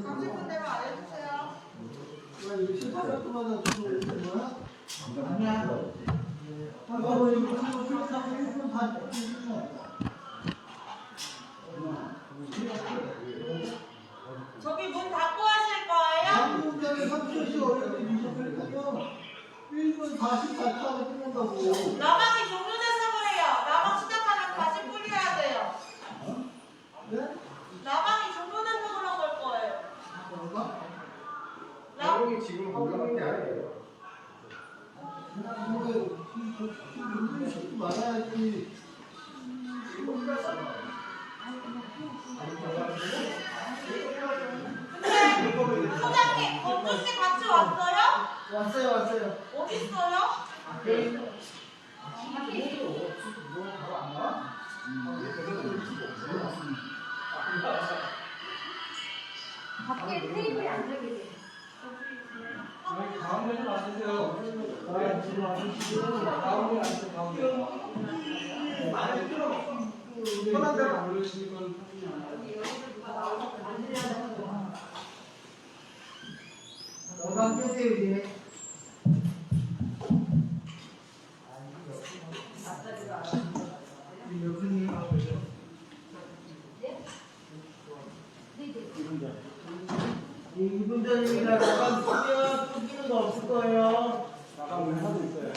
30분 되면 알려주세요. 이거 실패할때마다 좀 오는 거야? 아니야. 이거 그렇다고 1분 반 해주는 거야. 저기 문 닫고 하실 거예요? 3분 전에 30초씩 어려운데 미적하니까요. 1분 44초 안에 끝난다고. 나방이 종료돼서 그래요. 나방 시작하면 다시 뿌려야 돼요. 네? 나방이 종료돼서 그런 걸 거예요. 뭐가? 나방이 지금 올라갈 때 아니에요. 이거 쉬지 말아야지. 근데 소장님, 권주씨 같이 왔어요? 왔어요. 어디 있어요? 밖에 테이블에 앉아 계세요. 가운데 좀 앉으세요. 가운데 앉으세요. 편한 대로 안 올려주시니까 어방 끄세요 이제. 여분이 이분 전이라 나간 쓰면 끊기는 거 없을 거예요. 나가면 하고 있어요.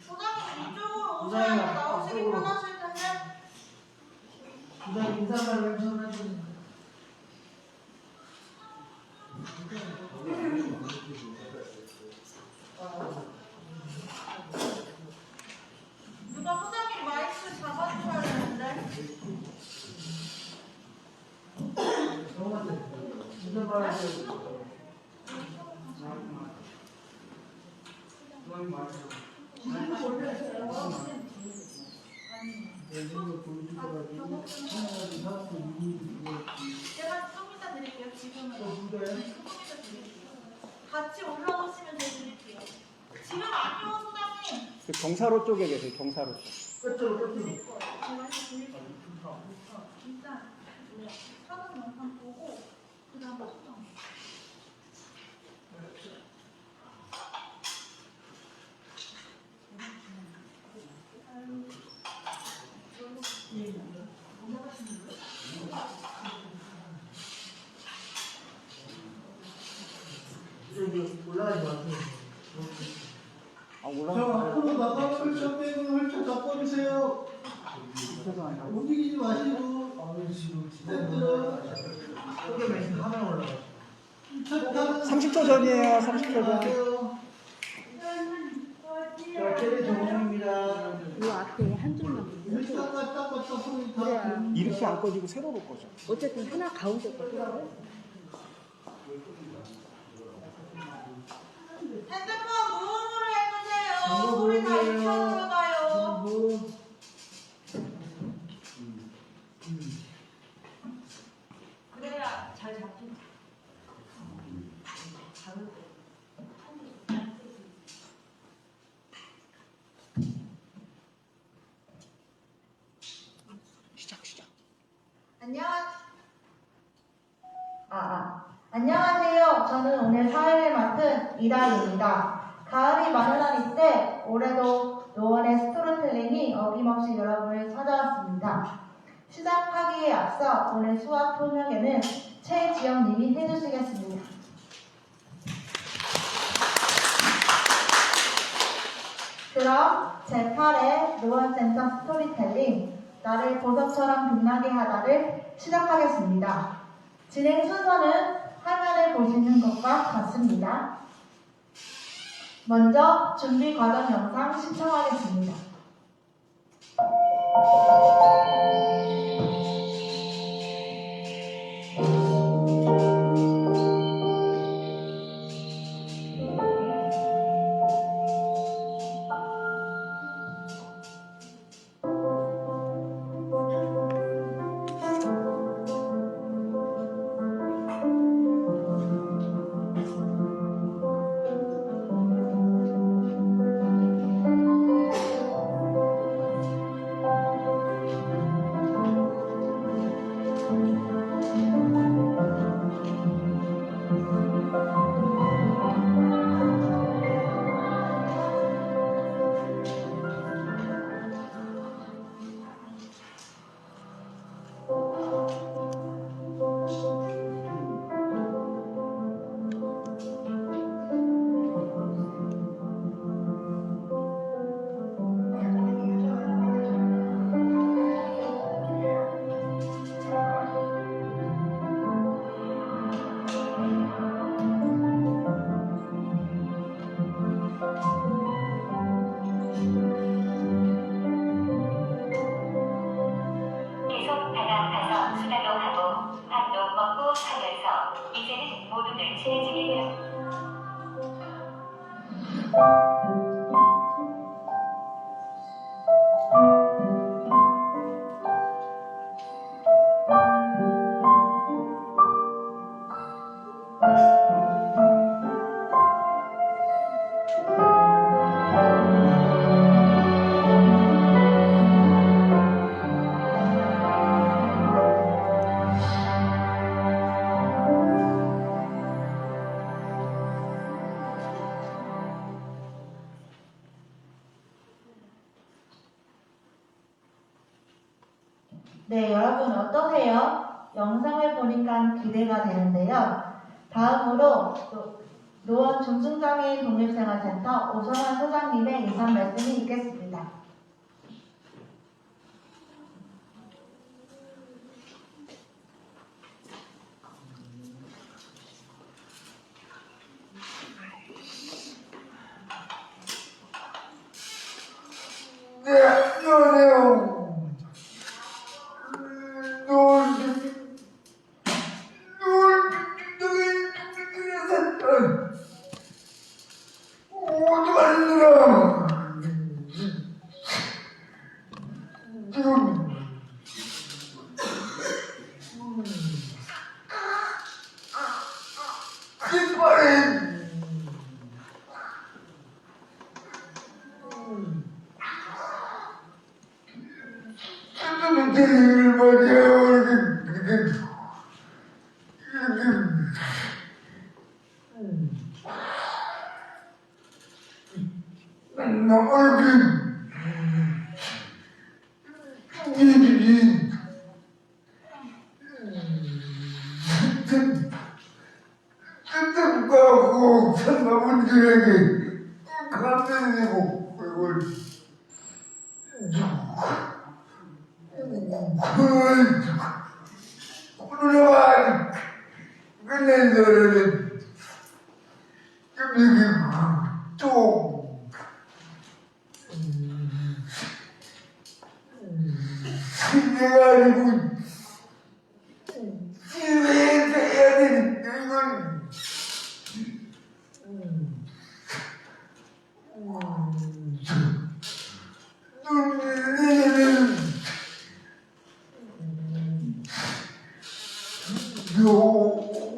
소장님 이쪽으로 오셔야 나오시기 편하실 텐데. 부장 인사말을 전화주는 누가 소장님 마이크 잡아주셔야 되는데. 인사말을 제가 좀 이따 드릴게요. 지금은. 같이 올라오시면 드릴게요. 지금 아니요, 소장님. 경사로 쪽에 계세요. 경사로 쪽. 끝으로 제가 드릴게요. 일단 사전 영상 보고 그다음 소장. 올라가지 마세요. 아, 저 올라가. 앞으로 나가는 정맥을 활짝 잡아주세요. 움직이지 마시고. 팬들은 30초 전이에요. 30초 전. 자, 캐리 정우입니다. 요 앞에 한 줄만 보세요. 딱 소리 다. 그래야. 이렇게 안 꺼지고 세로로 꺼져. 어쨌든 하나 가운데 거더라고. 핸드폰 무음으로 해주세요. 소리 다 익혀 들어가요. 그래야 잘 잡힌다. 안녕하세요. 저는 오늘 사회를 맡은 이다희입니다. 가을이 많은 이때 올해도 노원의 스토리텔링이 어김없이 여러분을 찾아왔습니다. 시작하기에 앞서 오늘 수업 설명회는 최지영님이 해주시겠습니다. 그럼 제8회 노원센터 스토리텔링 나를 보석처럼 빛나게 하다를 시작하겠습니다. 진행 순서는 화면을 보시는 것과 같습니다. 먼저 준비 과정 영상 시청하겠습니다. 네, 여러분 어떠세요? 영상을 보니까 기대가 되는데요. 다음으로 노원 중증장애인 독립생활센터 오성환 소장님의 인사 말씀이 있겠습니다. 네, 안녕하세요. 뜻뜻하고 천나분들에게 감사드리고 코로나가 끝낸 노래는 좀 내가 아니고 지휘해서 해야 되니까 이건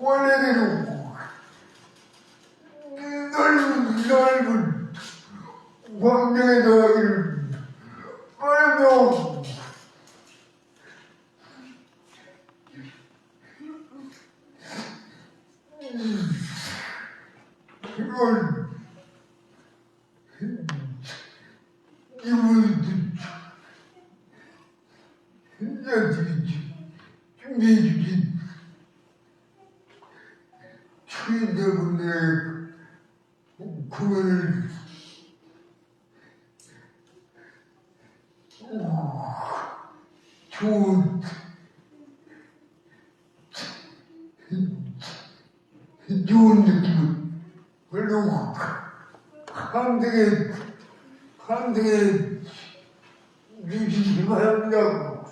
원래대로 넓은 광장에서 하기를 바라며 이건 이분들 준비해 주신 초인들분들의 공연을 좋은 느낌을 별로 감동에 주시기 바랍니다.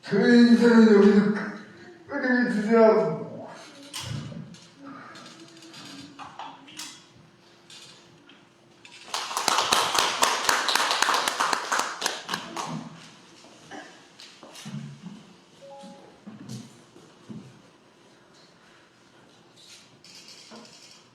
저희 인사는 여기서 끊임이 주세요.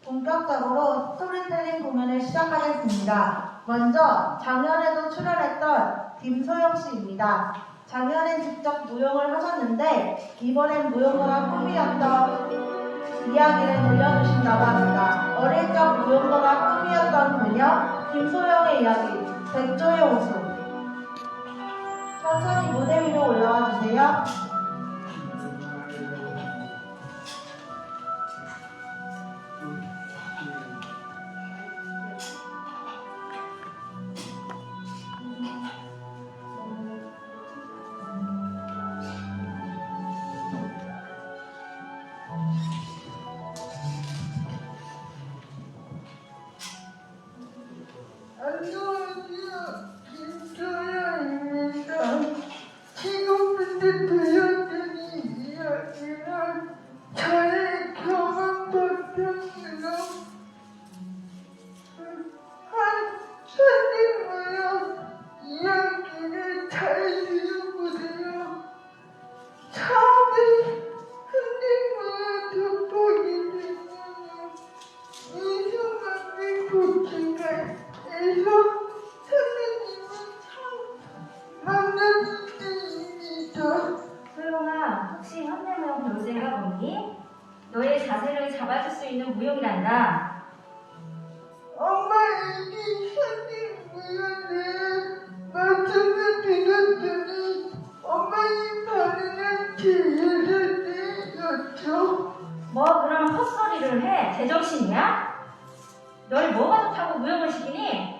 본격적으로 스토리텔링 공연을 시작하겠습니다. 먼저 작년에도 출연했던 김소영 씨입니다. 작년엔 직접 무용을 하셨는데 이번엔 무용가가 꿈이었던 이야기를 들려주신다고 합니다. 어릴 적 무용가가 꿈이었던 그녀 김소영의 이야기 백조의 호수. 천천히 무대 위로 올라와 주세요. 안녕하세요. 김소영입니다. 지금부터 자세를 잡아줄 수 있는 무용이란다. 엄마 이게 현진 무용을 맞춰서 드렸더니 엄마 이 발에는 제자들이었죠. 뭐 그런 헛소리를 해? 제정신이야? 널 뭐가 좋다고 무용을 시키니?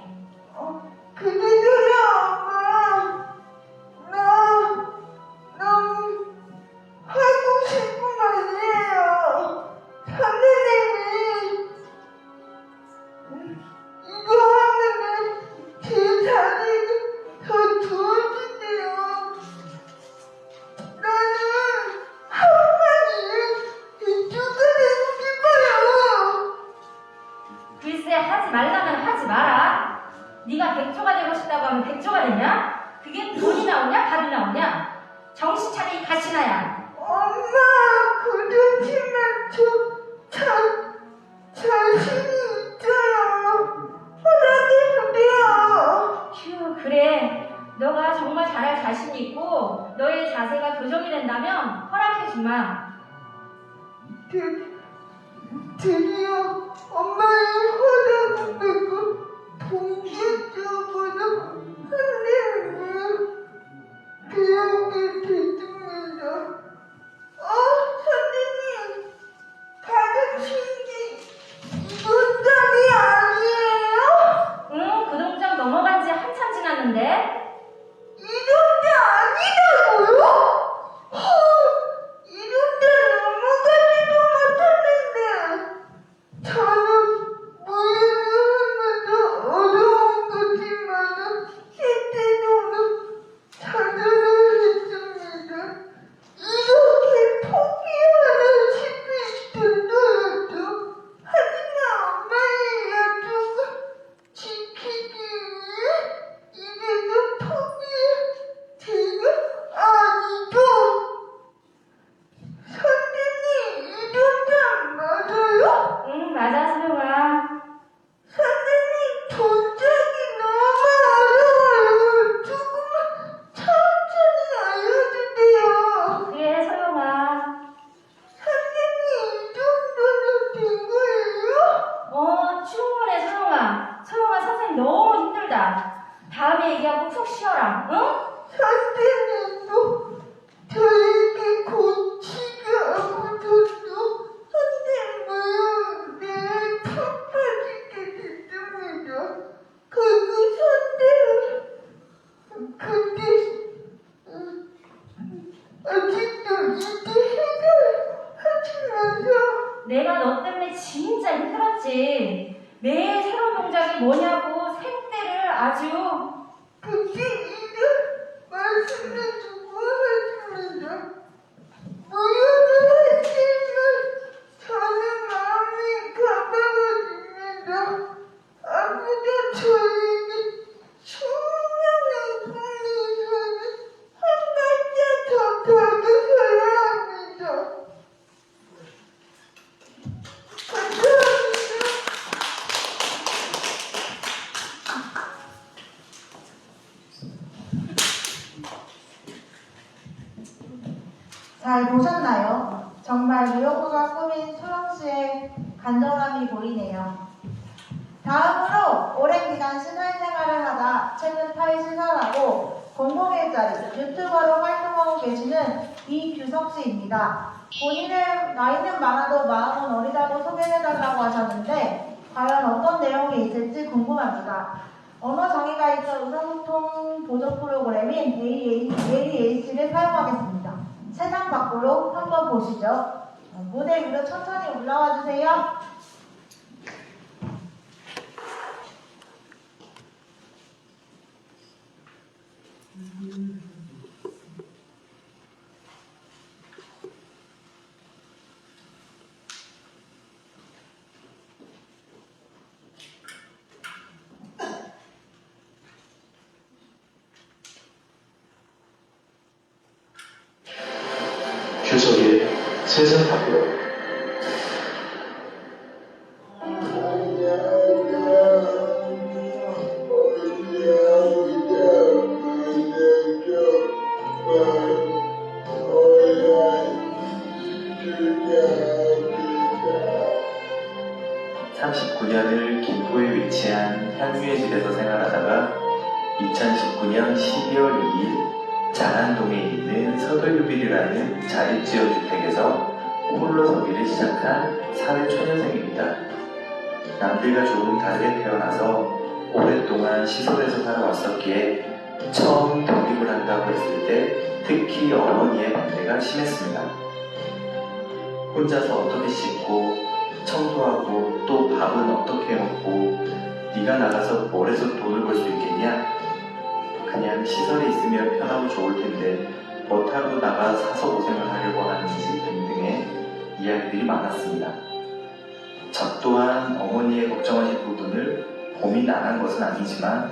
그래도요 엄마 나 너무 하고 싶은 말이에요. 선생님이 이거 하면은 제 자리가 더 좋아진대요. 나는 한마디는 이쪽가 되고 싶어요. 글쎄 하지 말라면 하지 마라. 네가 백조가 되고 싶다고 하면 백조가 되냐? 그게 돈이 나오냐? 밥이 나오냐? 정신 차려 이 가시나야. 엄마 그렇지만 자신이 있어요. 허락해주세요. 휴 그래. 너가 정말 잘할 자신이 있고 너의 자세가 교정이 된다면 허락해주마. 드디어 엄마의 허락을 받고 본격적으로 선생님을 배우게 됐습니다. 선생님, 가르친 게 이번 달이 아니에요? 응? 그 동작 넘어간 지 한참 지났는데? 이런 게 아니라고요? 이런 데 넘어가지도 못하는데 저는 무예를 하면서 어려운 거지만은 실제로는 자살을 했습니다. 이렇게 포기하는 싶을 정도였죠. 하지만 엄마의 약속을 지키기 위해 이래도 포기해 제가 아니죠. 선생님 이런 장 맞아요? 응 맞아 소영아. 선생님 동작이 너무 어려워요. 조금만 천천히 알려주세요. 그래 소영아. 선생님 이 정도는 된 거예요? 충분해 소영아. 소영아 선생님 너무 힘들다. 다음에 얘기하고 푹 쉬어라. 응? 선생님도 저에게 고치가 아프셔서 선생님을 내일 푹 빠지게 됐습니다. 근데 아직도 이제 해결하시면서 내가 너 때문에 진짜 힘들었지. 매일 새로운 동작이 뭐냐고 생떼를 아주. 근데 이제 말씀을 두고 하십니다. 무용을 하시면 저는 마음이 가벼워집니다. 아무도 저에게 수많은 꿈이 있으니 한 발짝 더 다가서야 합니다. 감사합니다. 잘 보셨나요? 정말 무용부가 꾸민 소영씨의 간절함이 보이네요. 다음으로 오랜 기간 신혼생활을 하다 최근 타이 신설하고 공공일자리 유튜버로 활동하고 계시는 이규석씨입니다. 본인은 나이는 많아도 마음은 어리다고 소개해달라고 하셨는데 과연 어떤 내용이 있을지 궁금합니다. 언어 장애가 있어 의사소통 보조 프로그램인 AAC를 사용하겠습니다. 세상 밖으로 한번 보시죠. 무대 위로 천천히 올라와 주세요. 규석의 세상 밖으로. Yeah. 39년을 김포에 위치한 향유의 집에서 생활하다가 2019년 12월 2일 장안동에 있는 서들유빌이라는 자립지원주택에서 홀로 서기를 시작한 사회초년생입니다. 남들과 조금 다르게 태어나서 오랫동안 시설에서 살아왔었기에 처음 독립을 한다고 했을 때 특히 어머니의 반대가 심했습니다. 혼자서 어떻게 씻고 청소하고 또 밥은 어떻게 먹고 네가 나가서 뭘 해서 돈을 벌 수 있겠냐? 그냥 시설에 있으면 편하고 좋을 텐데 뭐 타고 나가 사서 고생을 하려고 하는지 등등의 이야기들이 많았습니다. 저 또한 어머니의 걱정하실 부분을 고민 안 한 것은 아니지만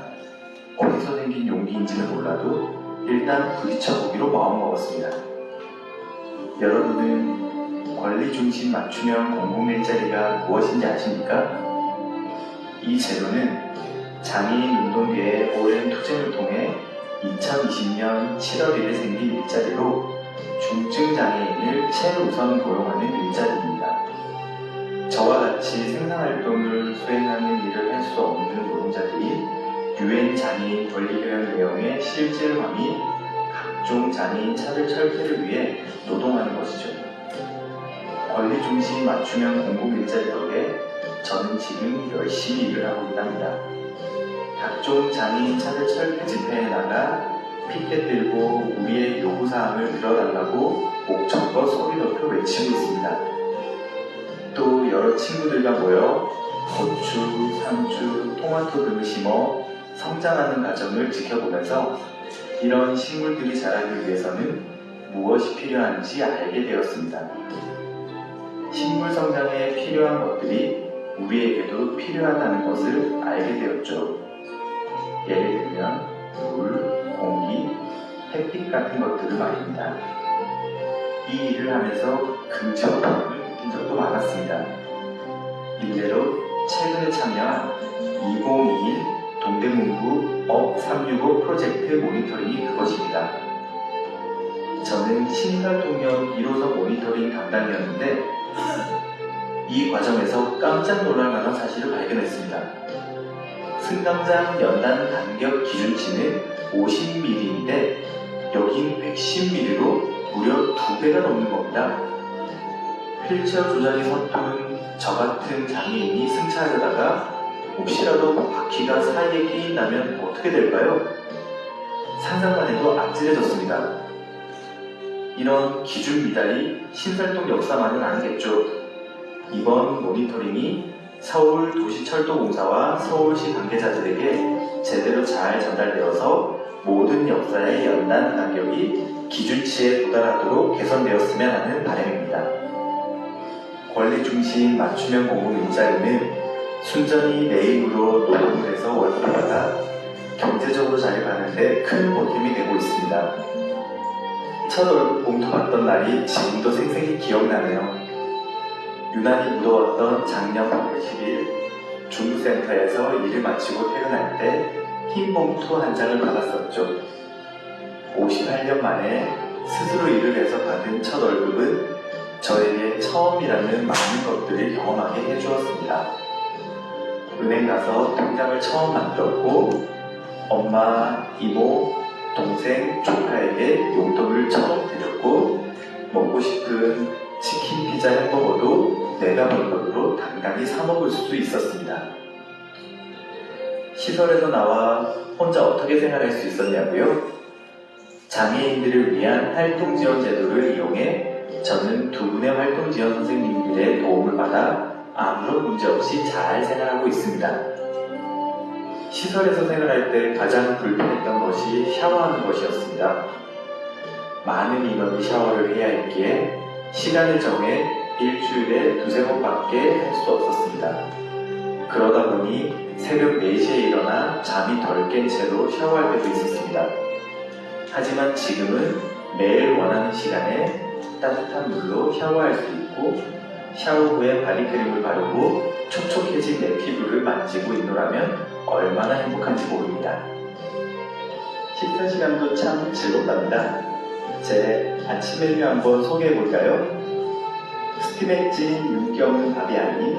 어디서 생긴 용기인지는 몰라도 일단 부딪혀보기로 마음먹었습니다. 여러분은 권리중심 맞춤형 공공일자리가 무엇인지 아십니까? 이 제도는 장애인 운동계의 오랜 투쟁을 통해 2020년 7월 1일 생긴 일자리로 중증 장애인을 최우선 고용하는 일자리입니다. 저와 같이 생산활동을 수행하는 일을 할 수 없는 노동자들이 유엔 장애인 권리교양 내용의 실질화 및 각종 장애인 차별 철폐를 위해 노동하는 것이죠. 권리중심 맞춤형 공공일자리 덕에 저는 지금 열심히 일을 하고 있답니다. 각종 장애인 차별 철폐 집회에 나가 피켓 들고 우리의 요구사항을 들어달라고 목청껏 소리 높여 외치고 있습니다. 또 여러 친구들과 모여 고추, 상추, 토마토 등을 심어 성장하는 과정을 지켜보면서 이런 식물들이 자라기 위해서는 무엇이 필요한지 알게 되었습니다. 식물 성장에 필요한 것들이 우리에게도 필요하다는 것을 알게 되었죠. 예를 들면 물, 공기, 햇빛 같은 것들을 말입니다. 이 일을 하면서 긍정적으로 느낀 적도 많았습니다. 일례로 최근에 참여한 2021 동대문구 업 365 프로젝트 모니터링이 그것입니다. 저는 신사동역 1호선 모니터링 담당이었는데 이 과정에서 깜짝 놀랄 만한 사실을 발견했습니다. 승강장 연단 간격 기준치는 50mm인데 여긴 110mm로 무려 2배가 넘는 겁니다. 휠체어 조작이 서툰 저 같은 장애인이 승차하려다가 혹시라도 바퀴가 사이에 끼인다면 어떻게 될까요? 상상만 해도 아찔해졌습니다. 이런 기준 미달이 신살동 역사만은 아니겠죠. 이번 모니터링이 서울도시철도공사와 서울시 관계자들에게 제대로 잘 전달되어서 모든 역사의 연단 간격이 기준치에 도달하도록 개선되었으면 하는 바람입니다. 권리중심 맞춤형 공공일자리는 순전히 내 힘으로 노동을 해서 월급을 받아 경제적으로 자립하는데 큰 보탬이 되고 있습니다. 첫 월급 봉투 받던 날이 지금도 생생히 기억나네요. 유난히 무더웠던 작년 8월 10일 중부센터에서 일을 마치고 퇴근할 때 흰 봉투 한 장을 받았었죠. 58년 만에 스스로 일을 해서 받은 첫 월급은 저에게 처음이라는 많은 것들을 경험하게 해주었습니다. 은행 가서 통장을 처음 만들었고 엄마, 이모, 동생, 조카에게 용돈을 처음 드렸고 먹고 싶은 치킨, 피자, 햄버거도 내가 번 돈으로 당당히 사 먹을 수 있었습니다. 시설에서 나와 혼자 어떻게 생활할 수 있었냐고요? 장애인들을 위한 활동지원 제도를 이용해 저는 두 분의 활동지원 선생님들의 도움을 받아 아무런 문제 없이 잘 생활하고 있습니다. 시설에서 생활할 때 가장 불편했던 것이 샤워하는 것이었습니다. 많은 인원이 샤워를 해야 했기에 시간을 정해 일주일에 2-3번밖에 할 수 없었습니다. 그러다 보니 새벽 4시에 일어나 잠이 덜 깬 채로 샤워할 때도 있었습니다. 하지만 지금은 매일 원하는 시간에 따뜻한 물로 샤워할 수 있고 샤워 후에 바디크림을 바르고 촉촉해진 내 피부를 만지고 있노라면 얼마나 행복한지 모릅니다. 식사 시간도 참 즐겁답니다. 제 아침 메뉴 한번 소개해 볼까요? 스팀했진 윤기 없는 밥이 아닌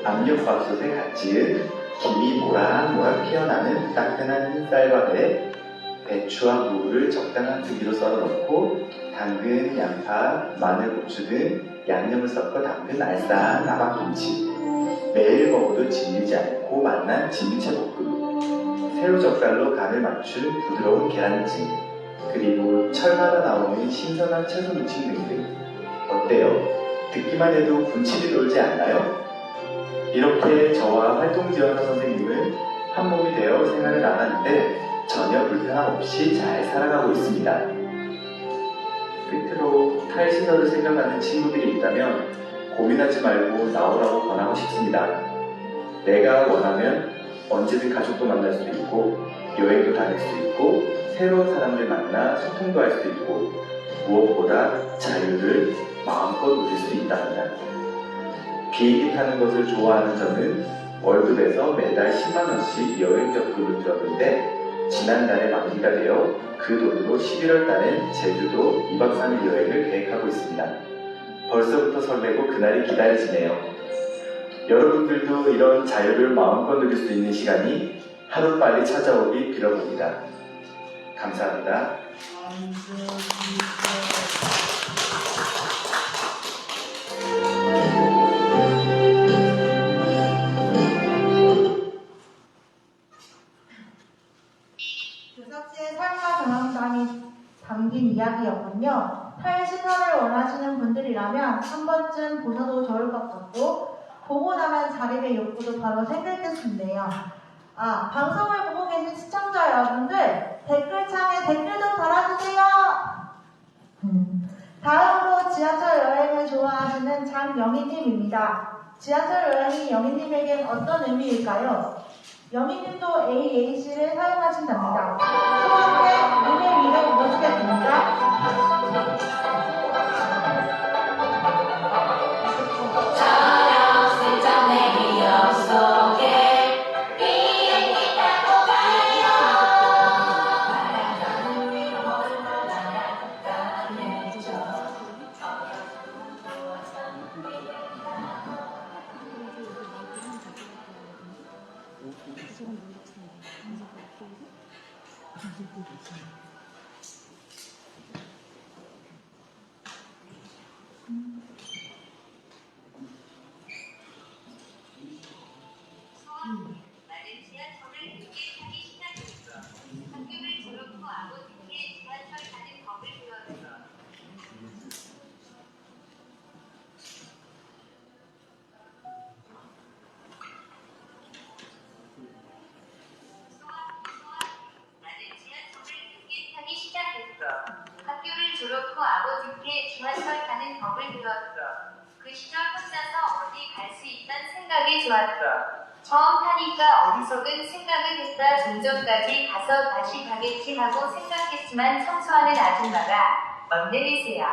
압력밥솥에 갓 지은 김이 모락모락 피어나는 따끈한 흰쌀밥에 배추와 무를 적당한 크기로 썰어 넣고 당근, 양파, 마늘, 고추 등 양념을 섞어 담근 알싸한 나박김치, 매일 먹어도 질리지 않고 맛난 진미채볶음, 새우젓갈로 간을 맞춘 부드러운 계란찜, 그리고 철마다 나오는 신선한 채소 무침 등등. 어때요? 듣기만 해도 군침이 돌지 않나요? 이렇게 저와 활동지원사 선생님은 한 몸이 되어 생활을 나가는데 전혀 불편함 없이 잘 살아가고 있습니다. 끝으로 탈신호를 생각하는 친구들이 있다면 고민하지 말고 나오라고 권하고 싶습니다. 내가 원하면 언제든 가족도 만날 수 있고 여행도 다닐 수 있고 새로운 사람들 만나 소통도 할 수 있고 무엇보다 자유를 마음껏 누릴 수 있답니다. 비행기 타는 것을 좋아하는 저는 월급에서 매달 10만원씩 여행 적금을 들었는데 지난달에 만기가 되어 그 돈으로 11월 달엔 제주도 2박 3일 여행을 계획하고 있습니다. 벌써부터 설레고 그날이 기다려지네요. 여러분들도 이런 자유를 마음껏 누릴 수 있는 시간이 하루빨리 찾아오길 빌어봅니다. 감사합니다. 교사씨의 삶과 경험담이 담긴 이야기였군요. 탈신호를 원하시는 분들이라면 한 번쯤 보셔도 좋을 것 같고 보고 나면 자립의 욕구도 바로 생길 듯 싶네요. 방송을 보고 계신 시청자 여러분들 댓글창에 댓글 좀 달아주세요. 다음으로 지하철 여행을 좋아하시는 장영희님입니다. 지하철 여행이 영희님에겐 어떤 의미일까요? 영희님도 AAC를 사용하신답니다. 수학의 눈의 위를 보시겠습니다. 학교를 졸업 후 아버지께 지하철 타는 법을 배웠어. 그 시절 혼자서 어디 갈 수 있단 생각이 좋았어. 처음 타니까 어리석은 생각을 했다. 좀 전까지 가서 다시 가겠지 하고 생각했지만 청소하는 아줌마가 막 내리세요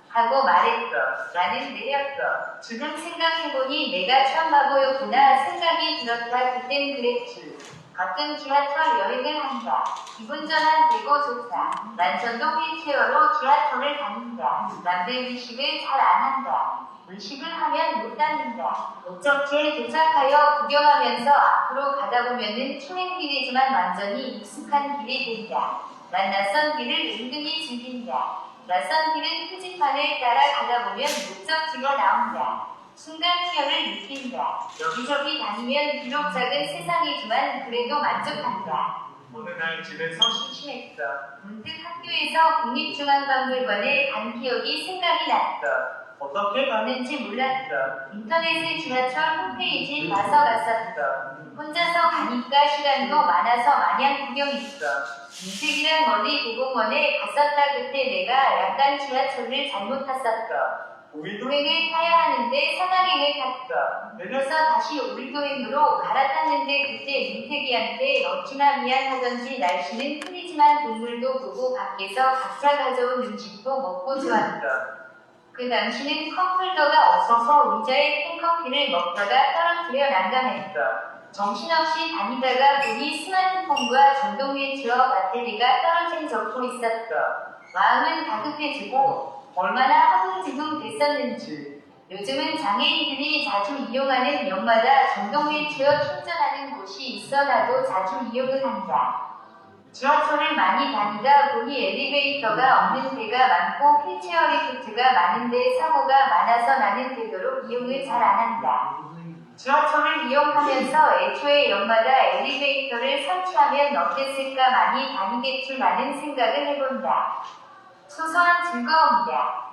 하고 말했어. 나는 내렸어. 지금 생각해보니 내가 참 바보였구나 생각이 들었다. 그땐 그랬지. 가끔 지하철 여행을 한다. 기분 전환되고 좋다. 난 전동 휠체어로 지하철을 다닌다. 남들 의식을 잘 안 한다. 의식을 하면 못 다닌다. 목적지에 도착하여 구경하면서 앞으로 가다 보면은 초행길이지만 완전히 익숙한 길이 된다. 난 낯선 길을 은근히 즐긴다. 낯선 길은 표지판을 따라 가다 보면 목적지가 나온다. 순간 희열을 느낀다. 여기저기 다니면 비록 작은 세상이지만 그래도 만족한다. 어느 날 집에서 심심했어. 문득 학교에서 국립중앙박물관에 간 기억이 생각이 났어. 어떻게 가는지 몰랐어. 인터넷에 지하철 홈페이지 봐서 갔었어. 혼자서 가니까 시간도 많아서 마냥 구경했어. 인색이란 멀리 대공원에 갔었다. 그때 내가 약간 지하철을 잘못 탔었어. 울도행을 타야 하는데 산악행을 탔어. 그래서 다시 울도행으로 갈아탔는데 그때 민태기한테 어찌나 미안하던지 날씨는 흐리지만 동물도 보고 밖에서 각자 가져온 음식도 먹고 좋았어. 그 당시는 컵홀더가 없어서 의자에 캔커피를 먹다가 떨어뜨려 난감했어. 정신없이 다니다가 보니 스마트폰과 전동 휠체어 배터리가 떨어진 적도 있었어. 마음은 다급해지고 얼마나 허둥지둥 됐었는지. 요즘은 장애인들이 자주 이용하는 역마다 전동 휠체어 충전하는 곳이 있어 나도 자주 이용을 한다. 지하철을 많이 다니다 보니 엘리베이터가 없는 데가 많고 휠체어 리프트가 많은데 사고가 많아서 나는 되도록 이용을 잘 안 한다. 지하철을 이용하면서 애초에 역마다 엘리베이터를 설치하면 어땠을까 많이 다니겠지라는 생각을 해본다. 소소한 즐거움이다.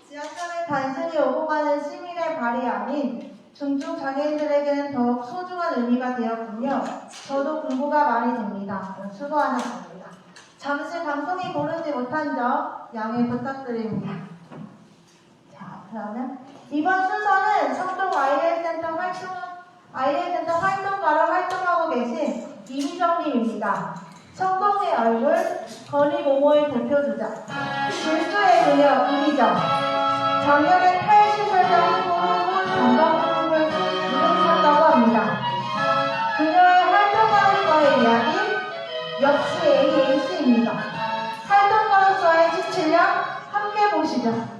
지하철을 단순히 오고 가는 시민의 발이 아닌 중증 장애인들에게는 더욱 소중한 의미가 되었군요. 저도 공부가 많이 됩니다. 수고하는 겁니다. 잠시 방송이 고르지 못한 점 양해 부탁드립니다. 자, 그러면 이번 순서는 성동 IL센터 활동가로 활동하고 계신 이미정님입니다. 성동의 얼굴, 거리모모의 대표주자, 불수의 그녀 이미정, 작년에 탈시설장 후보로 관광부를 무등쳤다고 합니다. 그녀의 활동가로서의 이야기, 역시 AAC입니다. 활동가로서의 17년 함께 보시죠.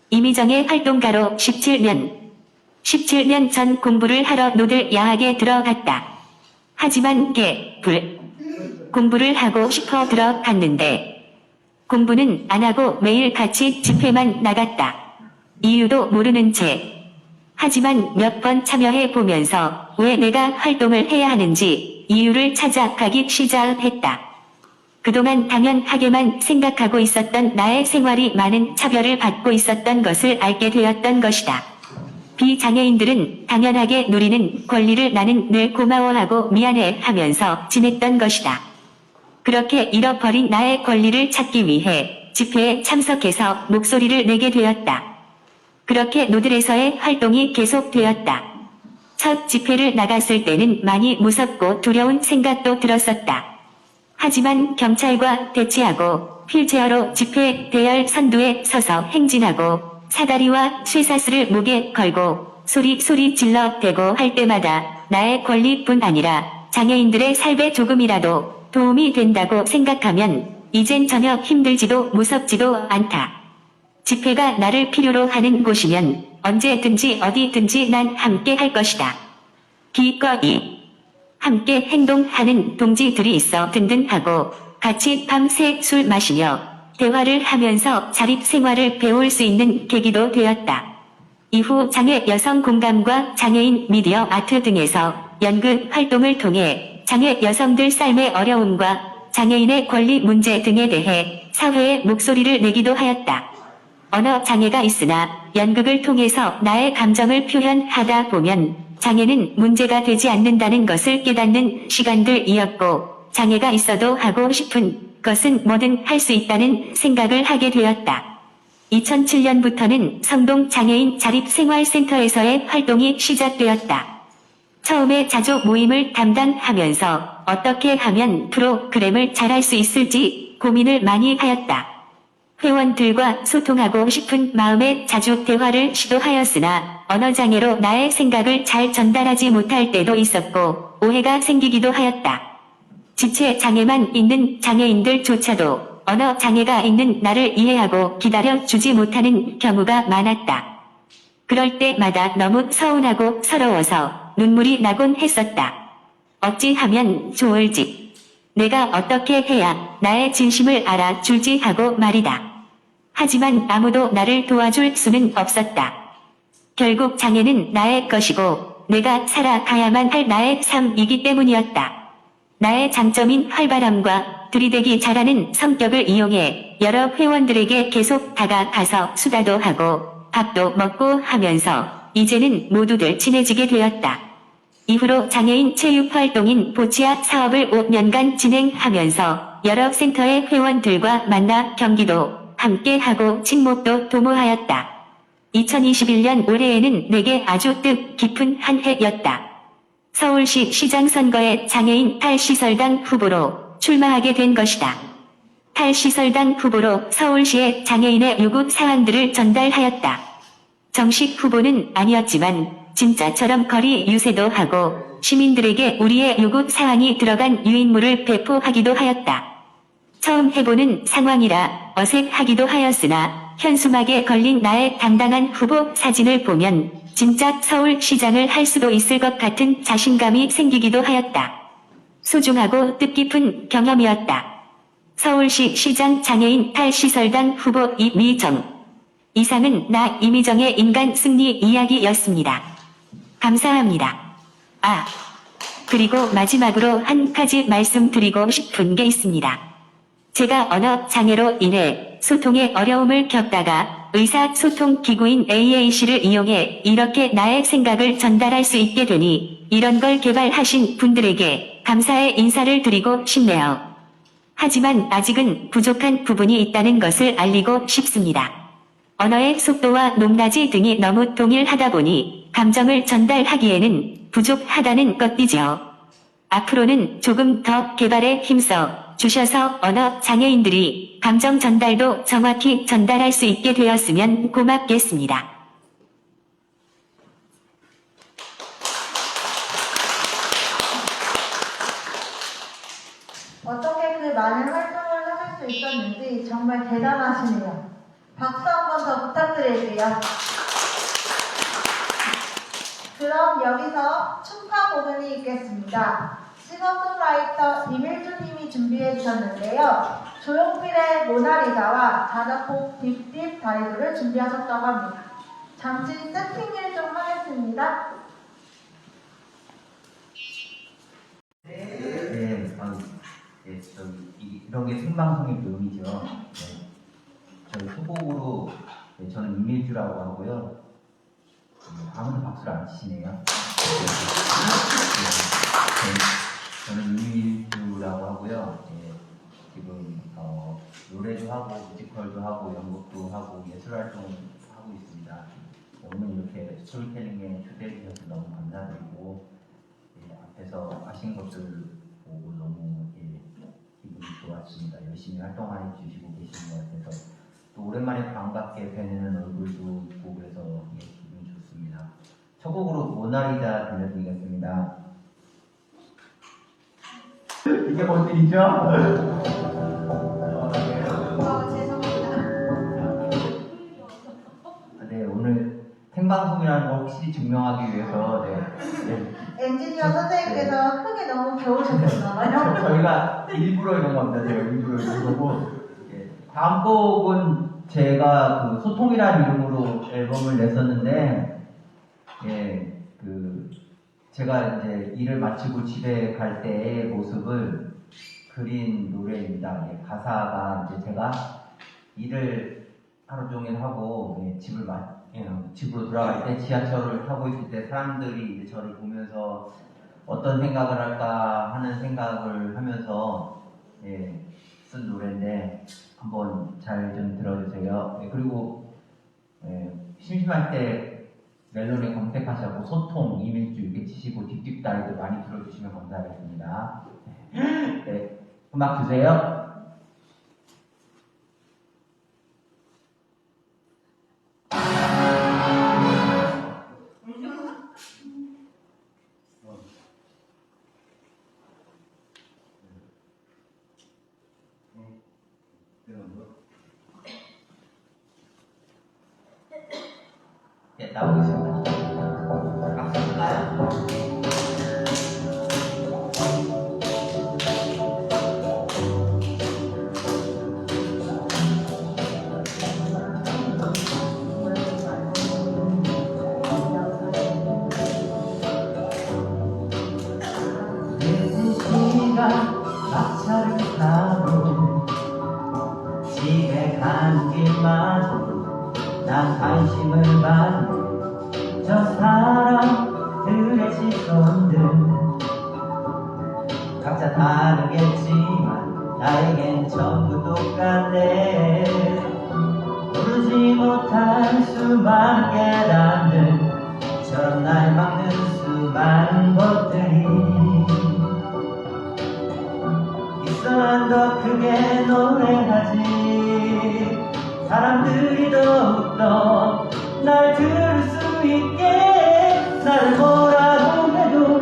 이미정의 활동가로 17년 전 공부를 하러 노들 야학에 들어갔다. 하지만 공부를 하고 싶어 들어갔는데 공부는 안 하고 매일 같이 집회만 나갔다. 이유도 모르는 채. 하지만 몇 번 참여해 보면서 왜 내가 활동을 해야 하는지 이유를 찾아가기 시작했다. 그동안 당연하게만 생각하고 있었던 나의 생활이 많은 차별을 받고 있었던 것을 알게 되었던 것이다. 비장애인들은 당연하게 누리는 권리를 나는 늘 고마워하고 미안해 하면서 지냈던 것이다. 그렇게 잃어버린 나의 권리를 찾기 위해 집회에 참석해서 목소리를 내게 되었다. 그렇게 노들에서의 활동이 계속되었다. 첫 집회를 나갔을 때는 많이 무섭고 두려운 생각도 들었었다. 하지만 경찰과 대치하고 휠체어로 집회 대열 선두에 서서 행진하고 사다리와 쇠사슬을 목에 걸고 소리 질러 대고 할 때마다 나의 권리뿐 아니라 장애인들의 삶에 조금이라도 도움이 된다고 생각하면 이젠 전혀 힘들지도 무섭지도 않다. 집회가 나를 필요로 하는 곳이면 언제든지 어디든지 난 함께 할 것이다. 기꺼이 함께 행동하는 동지들이 있어 든든하고 같이 밤새 술 마시며 대화를 하면서 자립생활을 배울 수 있는 계기도 되었다. 이후 장애 여성 공감과 장애인 미디어 아트 등에서 연극 활동을 통해 장애 여성들 삶의 어려움과 장애인의 권리 문제 등에 대해 사회에 목소리를 내기도 하였다. 언어 장애가 있으나 연극을 통해서 나의 감정을 표현하다 보면 장애는 문제가 되지 않는다는 것을 깨닫는 시간들이었고 장애가 있어도 하고 싶은 것은 뭐든 할 수 있다는 생각을 하게 되었다. 2007년부터는 성동 장애인 자립생활센터에서의 활동이 시작되었다. 처음에 자조 모임을 담당하면서 어떻게 하면 프로그램을 잘할 수 있을지 고민을 많이 하였다. 회원들과 소통하고 싶은 마음에 자주 대화를 시도하였으나 언어장애로 나의 생각을 잘 전달하지 못할 때도 있었고 오해가 생기기도 하였다. 지체 장애만 있는 장애인들조차도 언어 장애가 있는 나를 이해하고 기다려주지 못하는 경우가 많았다. 그럴 때마다 너무 서운하고 서러워서 눈물이 나곤 했었다. 어찌하면 좋을지. 내가 어떻게 해야 나의 진심을 알아줄지 하고 말이다. 하지만 아무도 나를 도와줄 수는 없었다. 결국 장애는 나의 것이고 내가 살아가야만 할 나의 삶이기 때문이었다. 나의 장점인 활발함과 들이대기 잘하는 성격을 이용해 여러 회원들에게 계속 다가가서 수다도 하고 밥도 먹고 하면서 이제는 모두들 친해지게 되었다. 이후로 장애인 체육활동인 보치아 사업을 5년간 진행하면서 여러 센터의 회원들과 만나 경기도 함께하고 친목도 도모하였다. 2021년 올해에는 내게 아주 뜻깊은 한 해였다. 서울시 시장 선거에 장애인 탈시설당 후보로 출마하게 된 것이다. 탈시설당 후보로 서울시에 장애인의 요구 사항들을 전달하였다. 정식 후보는 아니었지만 진짜처럼 거리 유세도 하고 시민들에게 우리의 요구 사항이 들어간 유인물을 배포하기도 하였다. 처음 해보는 상황이라 어색하기도 하였으나 현수막에 걸린 나의 당당한 후보 사진을 보면 진짜 서울시장을 할 수도 있을 것 같은 자신감이 생기기도 하였다. 소중하고 뜻깊은 경험이었다. 서울시 시장 장애인 탈시설당 후보 이미정. 이상은 나 이미정의 인간 승리 이야기였습니다. 감사합니다. 그리고 마지막으로 한 가지 말씀드리고 싶은 게 있습니다. 제가 언어 장애로 인해 소통에 어려움을 겪다가 의사소통 기구인 AAC를 이용해 이렇게 나의 생각을 전달할 수 있게 되니 이런 걸 개발하신 분들에게 감사의 인사를 드리고 싶네요. 하지만 아직은 부족한 부분이 있다는 것을 알리고 싶습니다. 언어의 속도와 높낮이 등이 너무 동일하다 보니 감정을 전달하기에는 부족하다는 것이지요. 앞으로는 조금 더 개발에 힘써 주셔서 언어 장애인들이 감정 전달도 정확히 전달할 수 있게 되었으면 고맙겠습니다. 어떻게 그 많은 활동을 하실 수 있었는지 정말 대단하시네요. 박수 한 번 더 부탁드릴게요. 그럼 여기서 축하 공연이 있겠습니다. 싱어송라이터 이밀주 님이 준비해 주셨는데요. 조용필의 모나리자와 자작곡 딥딥 다리도를 준비하셨다고 합니다. 잠시 세팅을 좀 하겠습니다. 이런 게 생방송의 묘미죠. 저희 후보로 저는 이밀주라고 하고요. 아무도 박수를 안 치시네요. 저는 이밀주라고 하고요. 지금 노래도 하고 뮤지컬도 하고 연극도 하고 예술 활동을 하고 있습니다. 오늘 이렇게 스토리텔링에 초대해 주셔서 너무 감사드리고 앞에서 하신 것들 보고 너무 기분이 좋았습니다. 열심히 활동해 주시고 계시는 것 같아서 또 오랜만에 반갑게 뵈는 얼굴도 있고 그래서 기분이 좋습니다. 첫 곡으로 모나리자 들려드리겠습니다. 이게 뭔 일이죠? 네, 오늘 생방송이라는 걸 확실히 증명하기 위해서 엔지니어 선생님께서 크게 너무 배우셨나봐요. 저희가 일부러 이런 겁니다. 제가 일부러 이런 거고 다음 곡은 제가 그 소통이라는 이름으로 앨범을 냈었는데 제가 이제 일을 마치고 집에 갈 때의 모습을 그린 노래입니다. 가사가 이제 제가 일을 하루 종일 하고 집으로 돌아갈 때 지하철을 타고 있을 때 사람들이 이제 저를 보면서 어떤 생각을 할까 하는 생각을 하면서 쓴 노래인데 한번 잘 좀 들어주세요. 그리고 심심할 때 멜론에 검색하시고 소통, 이밀주 이렇게 치시고 딥딥다리도 많이 들어주시면 감사하겠습니다. 네, 음악 주세요. 네, 나오겠습니다. 박수 볼까요? 일마저 난 관심을 받는 저 사람들의 시선들 각자 다르겠지만 나에겐 전부 똑같네. 모르지 못한 수많은 깨달음들처럼 날 막는 수많은 것들이 있어. 난 더 크게 노래하지. 사람들이 더욱더 날 들을 수 있게. 나를 뭐라고 해도,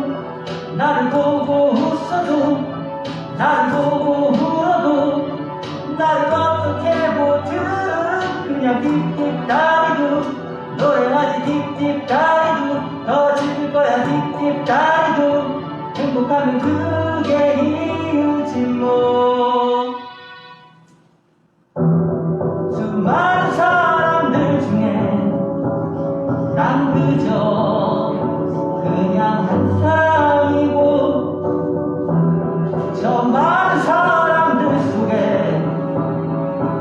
나를 보고 웃어도, 나를 보고 울어도, 나를 어떻게 보든 그냥 딥딥다리도 노래하지. 딥딥다리도 더 즐길 거야. 딥딥다리도 행복하면 그게 이유지 뭐. 수많은 사람들 중에 난 그저 그냥 한 사람이고, 저 많은 사람들 속에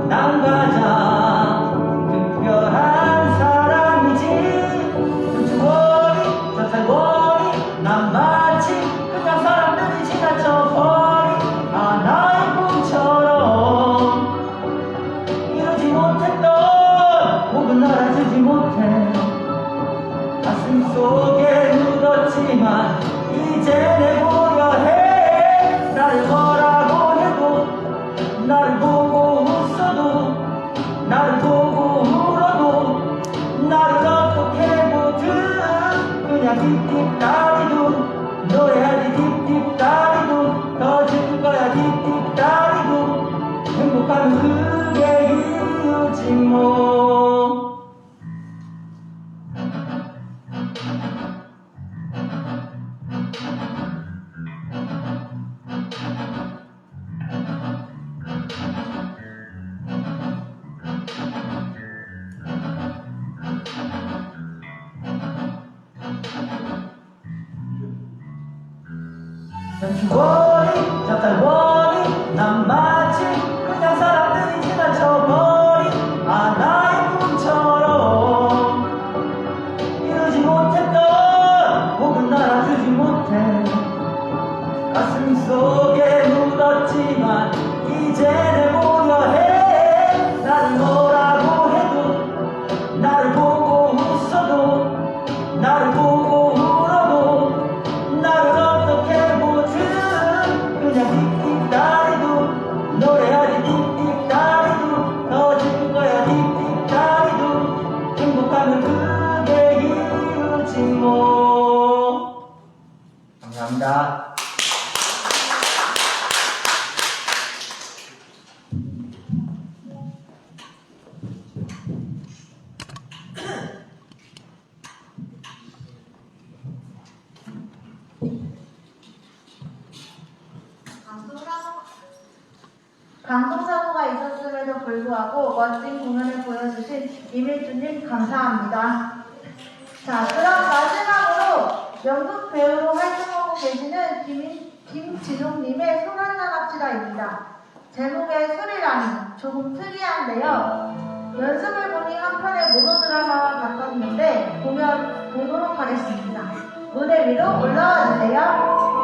난 가장 특별한 사람이지. 춤추거리 저살거리 난 마치 그냥 사람들이 지나쳐버린 하나의 꿈처럼 이루지 못했던 혹은 알아주지 못해 가슴 속에 묻었지만 이제 내보려 해. 나를 뭐라고 해도, 나를 보고 웃어도, 나를 보고 울어도, 나를 어떻게 보든 그냥 딥딥다리도 노래하지. 딥딥다리도 더 즐길 거야. 딥딥다리도 행복하면 그게 이유지 뭐. 전주거리 잣달거리 난 마치 그냥 사람들이 지나쳐버린 하나의 꿈처럼 이루지 못했던 혹은 알아주지 못해 가슴 속에 묻었지만 이제 내보려 해. 나를 뭐라고 해도, 나를 보고 웃어도, 나를 보고 울어도, 나를 어떻게 보든 그냥 딥딥다리도 노래하지. 딥딥다리도 더 즐길 거야. 딥딥다리도 행복하면 그게 이유지 뭐. 감사합니다. 방송사고가 있었음에도 불구하고 멋진 공연을 보여주신 이밀주님 감사합니다. 자, 그럼 마지막으로 연극 배우로 활동하고 계시는 김진웅님의 손 하나 갑시다입니다. 제목의 술이라니 조금 특이한데요. 연습을 보니 한 편의 모노 드라마와 같았는데 공연 보도록 하겠습니다. 무대 위로 올라와 주세요.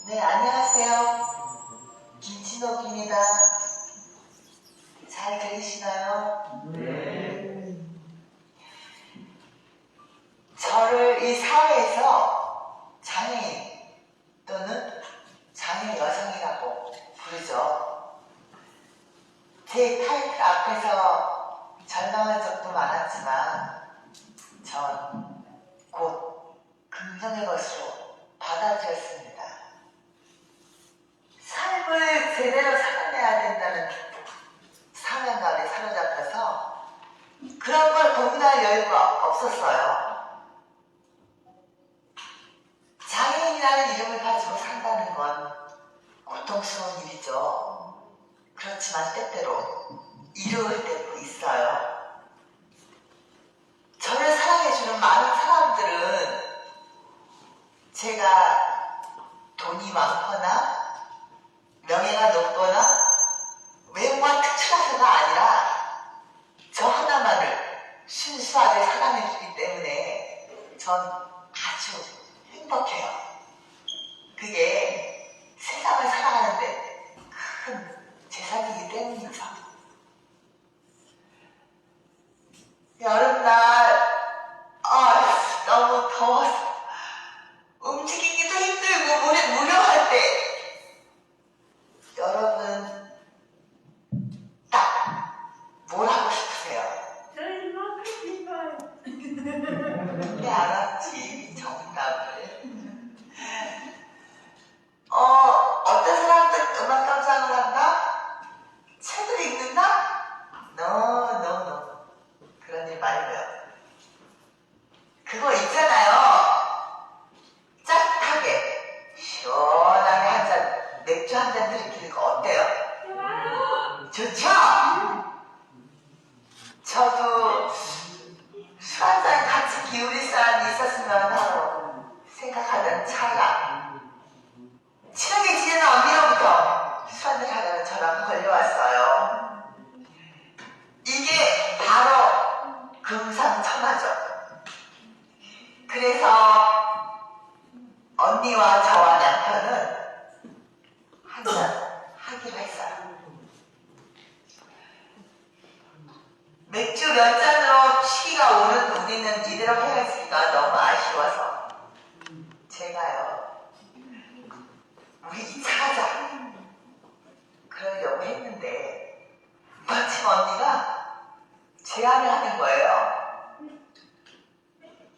네, 안녕하세요. 김진옥입니다. 잘 들리시나요? 네. 저를 이 사회에서 장애인 또는 장애 여성이라고 부르죠. 제 타이틀 앞에서 절망한 적도 많았지만 전 곧 긍정의 것으로 받아들였습니다. 삶을 제대로 살아내야 된다는 사명감에 사로잡혀서 그런 걸 고민할 여유가 없었어요. 장애인이라는 이름을 가지고 산다는 건 고통스러운 일이죠. 그렇지만 때때로 이루어질 때도 있어요. 저를 사랑해주는 살아내주기 때문에 전 아주 행복해요. 그게 세상을 살아가는데 큰 재산이기 때문이죠. 여름날 너무 더워서 움직이기도 힘들고 물에 무료할 때 여러분 딱 뭘 하고 싶으세요? 네, 알았지 정답을. 어떤 사람들 음악 감상을 한다? 책을 읽는다? No. 그런 일 말고요. 그거 있잖아요. 짜릿하게 시원하게 한 잔, 맥주 한 잔 들이키는 거 어때요? 좋죠? 저도 술 한 잔 같이 기울일 사람이 있었으면 하고 생각하던 찰나 친하게 지내는 언니로부터 술 한잔 하려면 저랑 걸려왔어요. 이게 바로 금상첨화죠. 그래서 언니와 저와 남편은 한잔 하기로 했어요. 맥주 몇 잔으로 취기가 오른 우리는 이대로 헤어지기가 너무 아쉬워서 제가요, 우리 2차 가자 그러려고 했는데 마침 언니가 제안을 하는 거예요.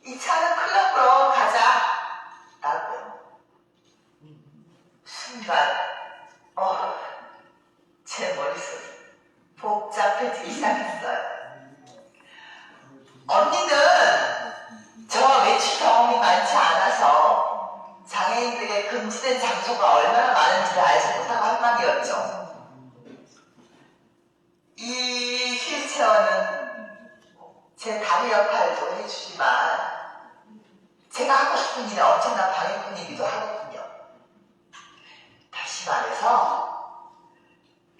2차는 클럽으로 가자 라고요. 순간 제 머릿속이 복잡해지기 시작했어요. 언니는 저와 외출 경험이 많지 않아서 장애인들의 금지된 장소가 얼마나 많은지를 알지 못하고 한 말이었죠. 이 휠체어는 제 다리 역할도 해주지만 제가 하고 싶은 일은 엄청난 방해꾼이기도 하거든요. 다시 말해서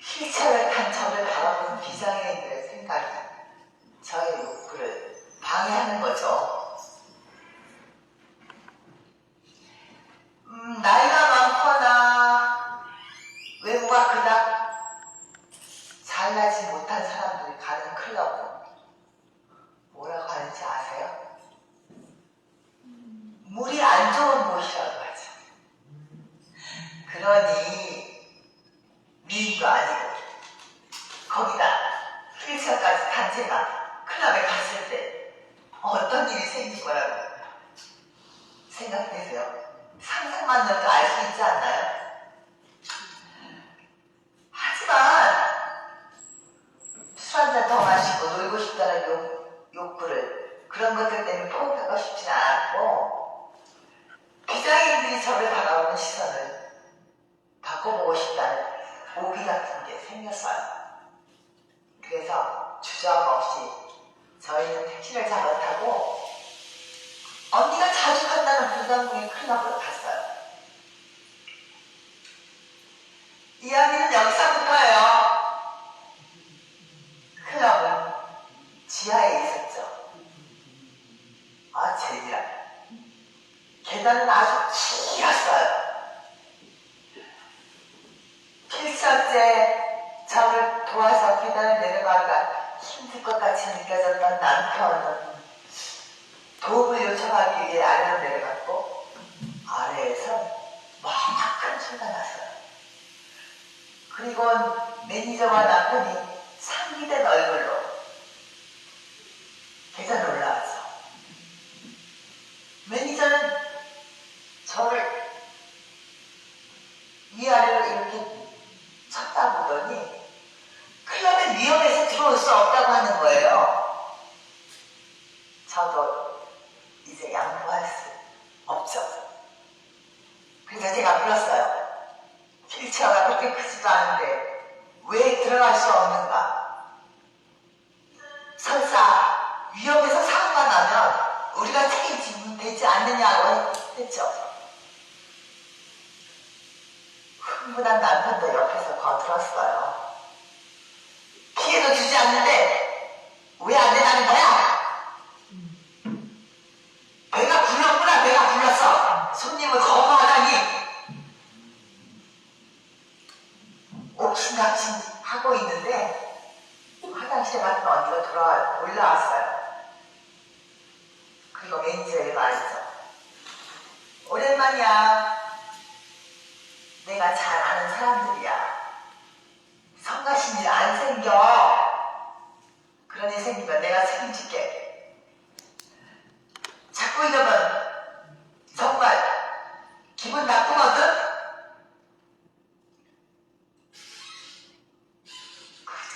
휠체어를 탄 저를 바라보는 비장애인들의 생각이 저의 욕구를 방해하는 거죠. 나이가 많거나 외모가 그닥 잘나지 못한 사람들이 가는 클럽은 뭐라고 하는지 아세요? 물이 안 좋은 곳이라고 하죠. 그러니 미인도 아니고 거기다 휠체어까지 탄 제가 클럽에 갔을 때 어떤 일이 생길 거라고 생각되세요? 상상만 해도 알 수 있지 않나요? 하지만 술 한 잔 더 마시고 놀고 싶다는 욕구를 그런 것들 때문에 포기하고 싶진 않았고 비장애인들이 저를 바라보는 시선을 바꿔보고 싶다는 오기 같은 게 생겼어요. 그래서 주저함 없이 저희는 택시를 잡아타고 언니가 자주 간다는 불광동의 클럽으로 갔어요. 이야기는 여기서부터예요. 클럽은 지하에 있었죠. 재미라. 계단은 아주 길었어요. 필사째 저를 도와서 계단을 내려가기가 힘들 것 같이 느껴졌던 남편은 도움을 요청하기 위해 아래로 내려갔고 아래에서 큰 소리가 났어요. 그리고 매니저와 남편이 상기된 얼굴로 계단에 올라왔어. 매니저는 저를 위아래로 이렇게 쳐다보더니 클럽에 위험해서 들어올 수 없다고 하는 거예요. 저도 이제 양보할 수 없죠. 그래서 제가 물었어요. 휠체어가 그렇게 크지도 않은데 왜 들어갈 수 없는가? 설사 위험해서 사고가 나면 우리가 책임지면 되지 않느냐고 했죠. 흥분한 남편도 옆에서 거들었어요. 피해도 주지 않는데 왜 안 된다는 거야? 그리고 매니저에게 말했죠. 오랜만이야. 내가 잘 아는 사람들이야. 성가신 일 안 생겨. 그런 일 생기면 내가 책임질게. 자꾸 이러면 정말 기분 나쁘거든?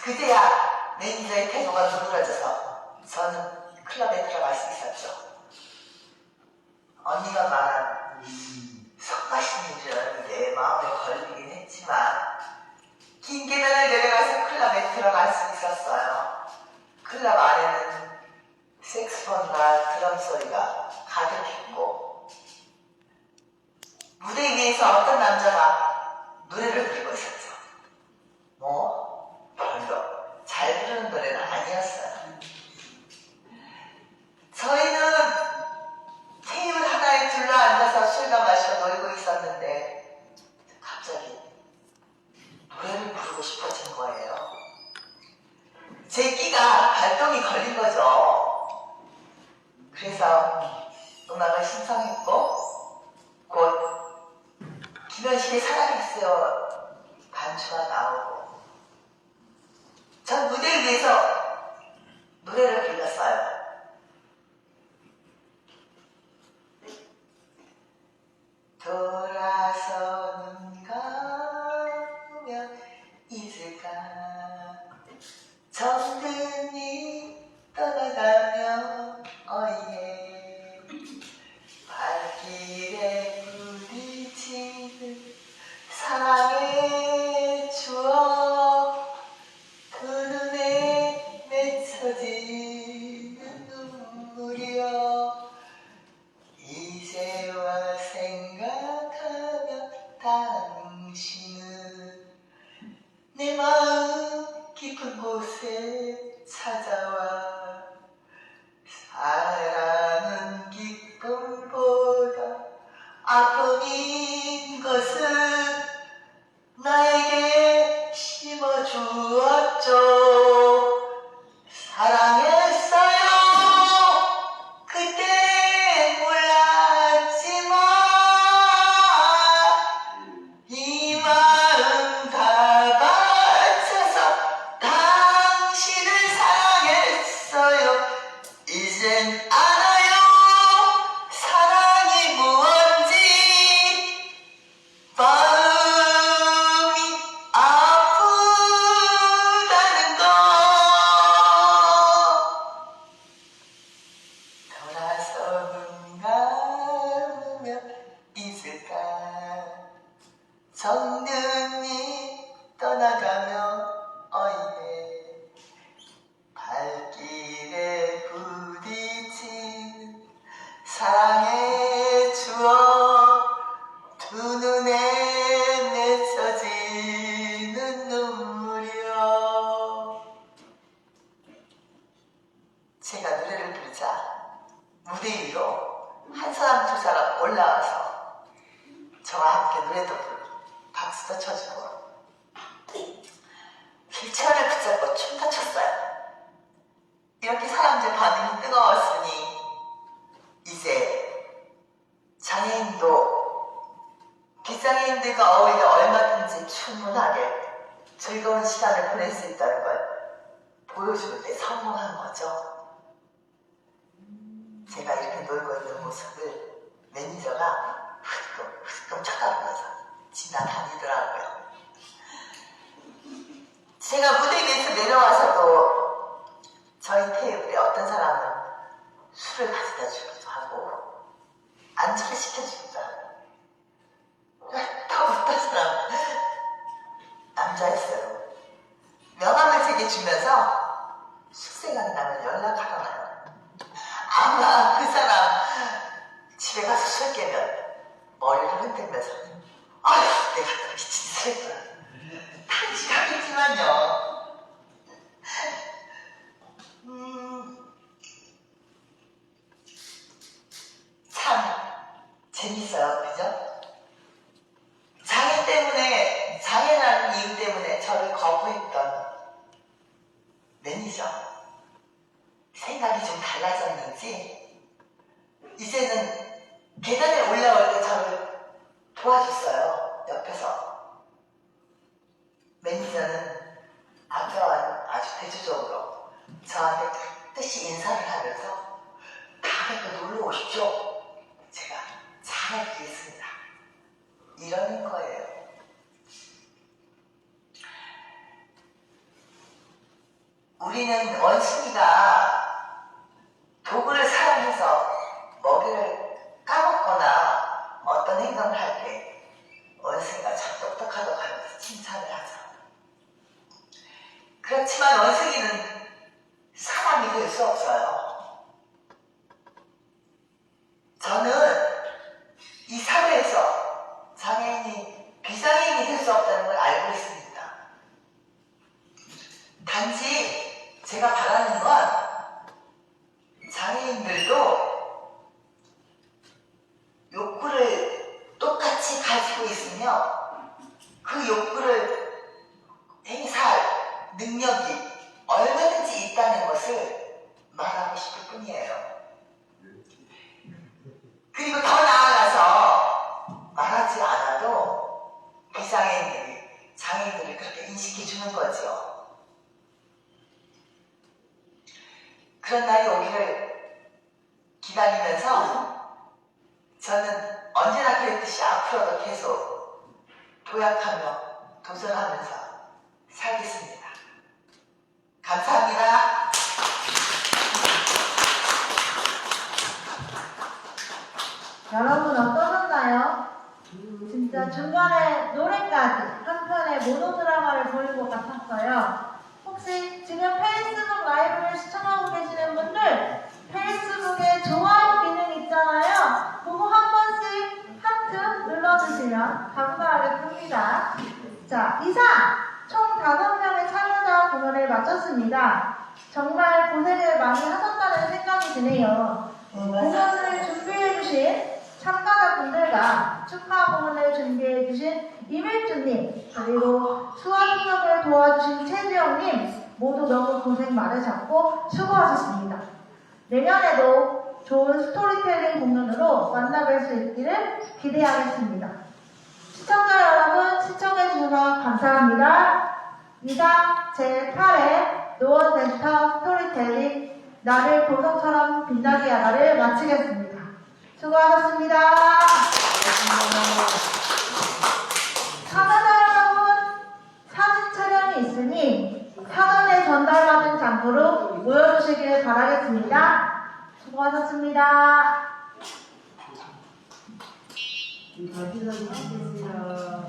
그제야 매니저의 태도가 누그러져서 저는 클럽에 들어갈 수 있었죠. 언니가 말한 성가신 일은 내 마음에 걸리긴 했지만 긴 계단을 내려가서 클럽에 들어갈 수 있었어요. 클럽 안에는 색스폰과 드럼 소리가 가득했고 무대 위에서 어떤 남자가 노래를 부르고 있었죠. 뭐 별로 잘 부르는 노래는 아니었어요. 저희는 테이블 하나에 둘러앉아서 술과 마시고 놀고 있었는데 갑자기 노래를 부르고 싶어진 거예요. 제 끼가 발동이 걸린 거죠. 그래서 음악을 신청했고 곧 김현식의 사랑했어요 반주가 나오고 전 무대 위에서 노래를 불렀어요. 돌아서 눈 감으면 잊을까 정든이 떠나가며 어이해 발길에 부딪히는 사랑의 추억 그 눈에 맺혀지는 눈물이여 이제와 생각하면 당신은 내 마음 깊은 곳에 찾아와 사랑은 기쁨보다 아픔인 것은 나에게 심어주었죠. 사랑했어요. 그때 몰랐지만 이 마음 다 바쳐서 당신을 사랑했어요. 이젠 알아요. 사랑이 무언지 마음이 아프다는 거 돌아서 눈 감으면 잊을까 정든이 떠나가며 어이해 발길에 부딪힌 사랑의 추억 두 눈에 맺혀지는 눈물이여 제가 노래를 부르자 무대 위로 한 사람 두 사람 올라와서 저와 함께 노래도 부르고 박수도 쳐주고 휠체어를 붙잡고 춤도 췄어요. 이렇게 사람들 반응이 뜨거웠으니 이제 장애인도 비장애인들과 어울려 얼마든지 충분하게 즐거운 시간을 보낼 수 있다는 걸 보여주는 데 성공한 거죠. 제가 이렇게 놀고 있는 모습을 매니저가 흐끔 쳐다보면서 지나다니더라고요. 제가 무대 위에서 내려와서도 저희 테이블에 어떤 사람은 술을 가져다 주기도 하고 안주를 시켜주기도 하고 또 어떤 사람은 남자였어요. 명함을 제게 주면서 숙생각이 나면 연락하라나요. 아마 그 사람 집에 가서 술 깨면 머리를 흔들면서 아휴 내가 또 미친 새끼야 탄식하겠지만요. 참 재밌어요. 그죠? 장애라는 이유 때문에 저를 거부했던 매니저 생각이 좀 달라졌는지 이제는 계단에 올라올 때 저를 도와줬어요. 옆에서. 매니저는 앞에와 아주 대조적으로 저한테 뜻이 인사를 하면서 다음에 또 놀러 오십시오. 제가 잘해드리겠습니다. 이러는 거예요. 우리는 원숭이가 도구를 사용해서 먹이를 까먹거나 어떤 행동을 할 때 원숭이가 참 똑똑하다고 하면서 칭찬을 하죠. 그렇지만 원숭이는 사람이 될 수 없어요. 저는 이 사회에서 장애인이 비장애인이 될 수 없다는 걸 알고 있습니다. 단지 제가 바라는 건 장애인들도 욕구를 똑같이 가지고 있으며 그 욕구를 행사할 능력이 얼마든지 있다는 것을 말하고 싶을 뿐이에요. 그리고 더 나아가서 말하지 않아도 비장애인들이 장애인들을 그렇게 인식해 주는 거죠. 그런 날이 오기를 기다리면서 저는 언제나 그랬듯이 앞으로도 계속 도약하며 도전하면서 살겠습니다. 감사합니다. 여러분 어떠셨나요? 진짜 중간에 노래까지 한 편의 모노드라마를 보는 것 같았어요. 혹시 지금 페이스북 라이브를 시청하고 계시는 분들 페이스북에 좋아요 기능 있잖아요. 그거 한 번씩 하트 눌러주시면 감사하겠습니다. 자, 이상 총 5명의 참여자 공연을 마쳤습니다. 정말 고생을 많이 하셨다는 생각이 드네요. 공연을 준비해주신 참가자분들과 축하 공연을 준비해주신 이밀주님 그리고 수화 통역을 도와주신 최지영님 모두 너무 고생 많으셨고 수고하셨습니다. 내년에도 좋은 스토리텔링 공연으로 만나뵐 수 있기를 기대하겠습니다. 시청자 여러분 시청해주셔서 감사합니다. 이상 제8회 노원센터 스토리텔링 나를 보석처럼 빛나게 하나를 마치겠습니다. 수고하셨습니다. 참가자 여러분 사진 촬영이 있으니 사전에 전달받은 장소로 모여주시길 바라겠습니다. 수고하셨습니다. 다시 사진 찍겠습니다.